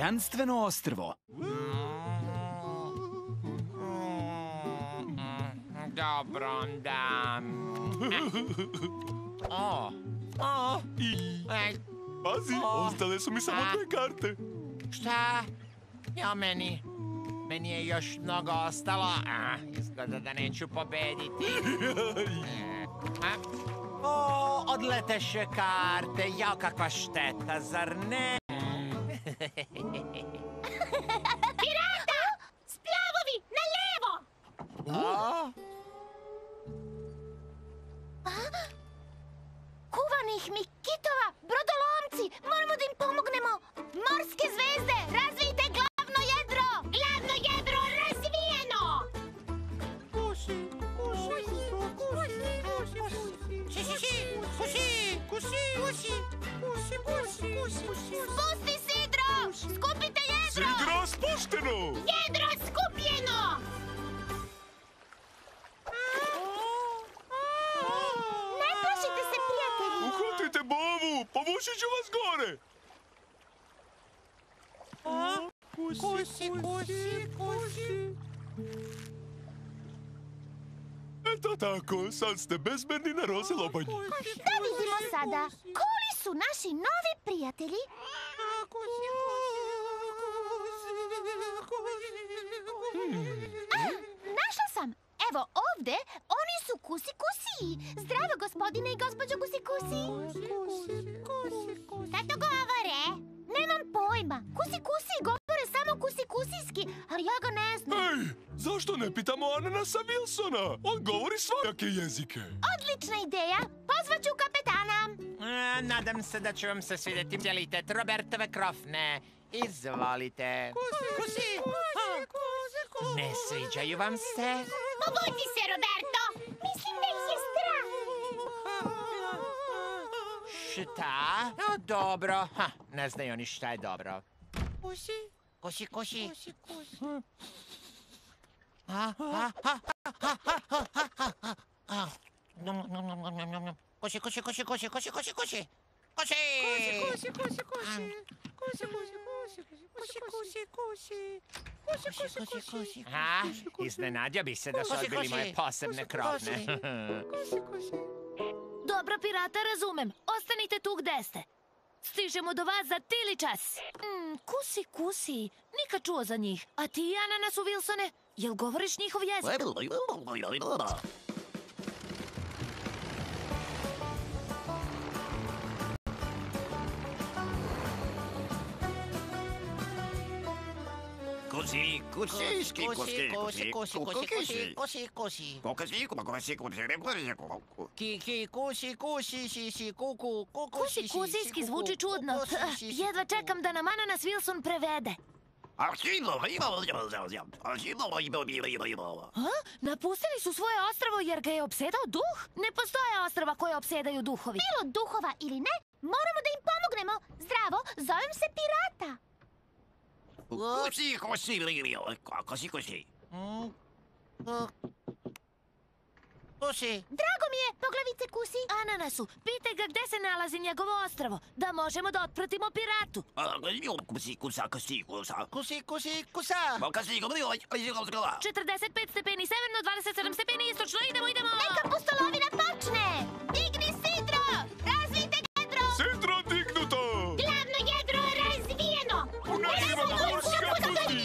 tajanstveno ostrvo. Dobro, onda... Pazi, ostale su mi samo 2 karte. Šta? Ja, meni je još mnogo ostalo. Izgleda da neću pobediti. Odleteše karte. Jao, kakva šteta, zar ne? Pirata! Splavovi, na levo! Kuvanih mi kitova, brodolomci, moramo da im pomognemo. Morske zvezde, razvijte glavno jedro! Glavno jedro razvijeno! Spusti sidro! Skupite jedro! Sidro spušteno! Jedro skupljeno! Ne plašite se, prijatelji! Uhvatite bovu, povući ću vas gore! Eto tako, sad ste bezbedni na Roze Lobanji. Da vidimo sada, koji su naši novi prijatelji? Našla sam! Evo ovde, oni su Kusi Kusi. Zdravo, gospodine i gospođo Kusi Kusi. Kako govore? Nemam pojma. Kusi Kusi govore samo Kusi Kusijski, ali ja ga ne znam. Ej, zašto ne pitamo Ananasa Wilsona? On govori svojake jezike. Odlična ideja. Pozvaću kapetana. Nadam se da će vam se svidjeti cijelitet Robertove krofne. Izvolite. Ne sviđaju vam se? Povuci se, Roberto. Mislim da ih je strah. Šta? Dobro. Ne znaju oni šta je dobro. Kusi. Iznenadio bi se da su odbili moje posebne krofne. Dobro, pirata, razumem. Ostanite tu gde ste. Stižemo do vas za tili čas. Kusi. Nikad čuo za njih. A ti, Ananasu Wilsone, jel govoriš njihov jezik? Kusi zvuči čudno. Jedva čekam da nam Ananas Wilson prevede. Napustili su svoje ostrvo jer ga je opsedao duh? Ne postoje ostrva koje opsedaju duhovi. Bilo duhova ili ne, moramo da im pomognemo. Zdravo, zovem se Pirata. Drago mi je, poglavice Kusi. Ananasu, pitaj ga gde se nalazi njegovo ostrvo, da možemo da otpratimo piratu. Kusa. 45 stepeni severno, 27 stepeni istočno, idemo! Neka pustolovina počne! Digni sidro! Razvijte jedro! Sidro dignuto! Glavno jedro razvijeno! Unesimo morska pusti!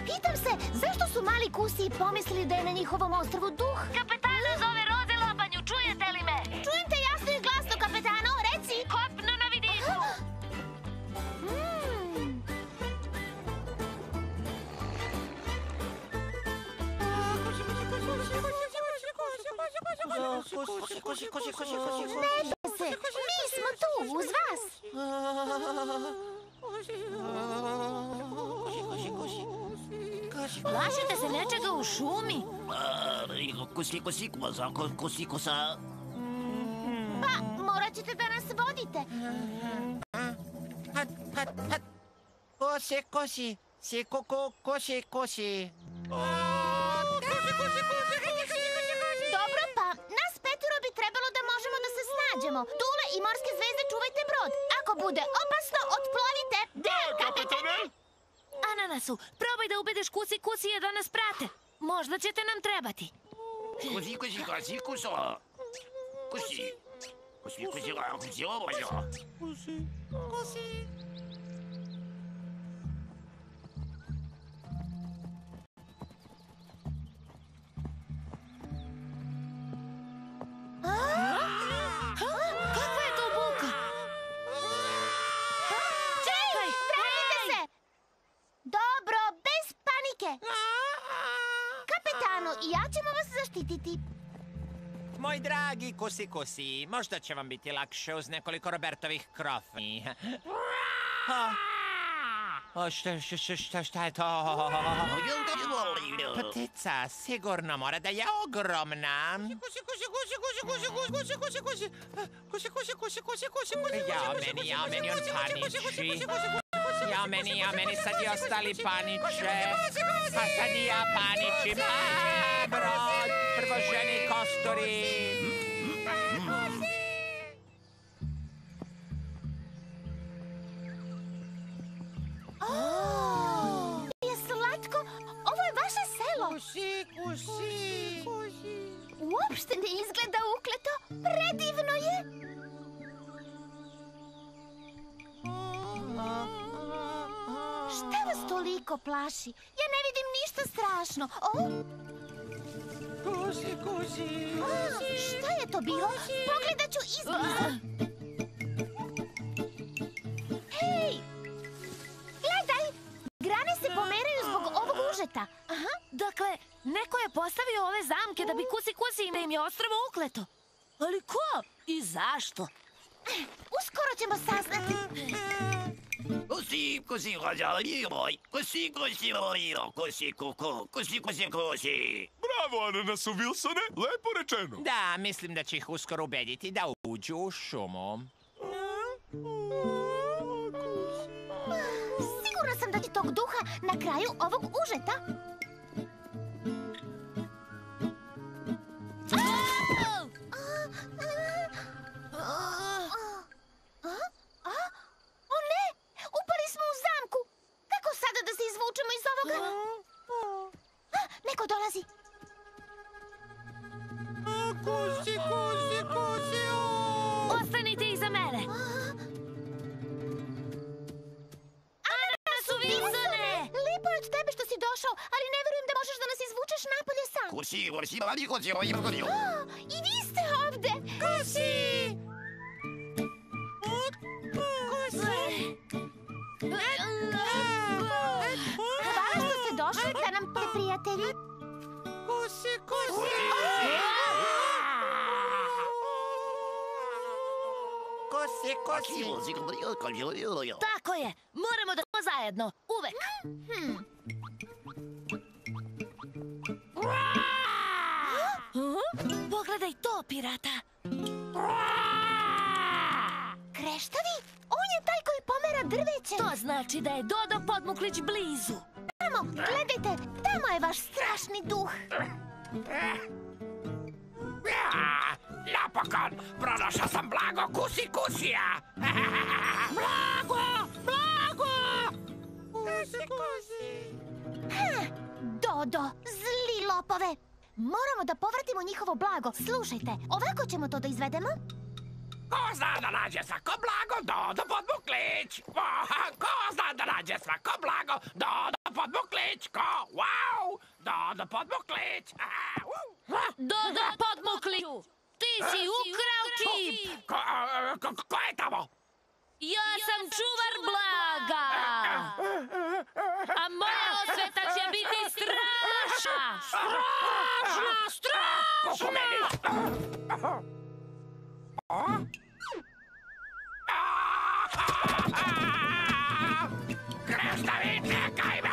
Pitam se, zašto su mali Kusi pomislili da je na njihovom ostrvu duh? Kapetana zove Roze Lobanju, čujete li me? Čujem te jasno i glasno, kapetano, reci! Kopno na vidiku! Ne se, mi smo tu, uz vas! Plašite se nečega u šumi? Pa, morat ćete da nas vodite. Hat. Kosi. Si kosi. Dobro, pa nas petero bi trebalo da možemo da se snađemo. Dule i morske zvezde čuvajte brod. Ako bude opasno, otplovite. Da, kapetane! Ananasu, probaj da ubediš Kusi da nas prate. Možda ćete nam trebati. Kakva je to buka? Čekaj, vratite se! Dobro, bez panike. Kapetanu, i ja ćemo vas zaštititi. Moj dragi Kusi, možda će vam biti lakše uz nekoliko Robertovih krofi. Šta je to? Ptica, sigurno mora da je ogromna. Ja meni on paniči. Ja meni sad i ostali paniče. Pa sad i ja paničim. Brod, prvoženi kosturi. Je slatko. Ovo je vaše selo. Kusi. Uopšte ne izgleda ukleto. Predivno je. Šta vas toliko plaši? Ja ne vidim ništa strašno. Kusi. Šta je to bilo? Pogledat ću izbliza. Hej! Gledaj! Grane se pomeraju zbog ovog užeta. Dakle, neko je postavio ove zamke da bi Kusi i da im je ostrvo ukleto. Ali ko? I zašto? Uskoro ćemo saznati. Kusi. Bravo, Ananasu Wilsone, lepo rečeno. Da, mislim da će ih uskoro ubediti da uđu u šumu. Sigurna sam da će tog duha na kraju ovog užeta. O ne! Upali smo u zamku! Kako sada da se izvučemo iz ovoga? Neko dolazi! Kusi. Ostanite iza mene. Ananasu Wilsone! Lepo je od tebe što si došao, ali ne verujem da možeš da nas izvučeš napolje sam. I vi ste ovde! Hvala što ste došli da nam prijatelji. Kusi. Tako je, moramo da smo zajedno, uvek. Pogledaj to, pirata. Kreštovi? On je taj koji pomera drveće. To znači da je Dodo Podmuklić blizu. Tamo, gledajte, tamo je vaš strašni duh. Napokon, pronašao sam blago Kusija. Blago. Kusi. Dodo, zli lopove. Moramo da povratimo njihovo blago. Slušajte, ovako ćemo to da izvedemo. Ko zna da nađe svako blago, Dodo Podmuklić. Ko zna da nađe svako blago, Dodo Podmuklić. Wow, Dodo Podmuklić. Dodo Podmukliću, ti si ukrao kip. Ko je tamo? Ja sam čuvar blaga. A moja osveta će biti strašna. Kuku meni. Kreštavi, čekaj me!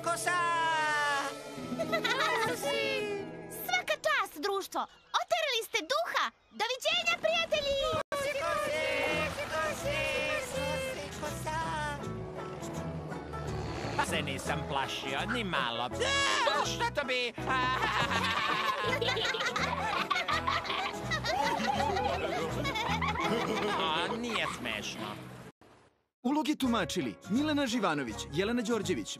Kosa! društvo. Oterali ste duha. Doviđenja, prijatelji! Se nisam plašio, ni malo. Šta to bi? Nije smešno. Uloge tumačili Milena Živanović, Jelena Đorđević,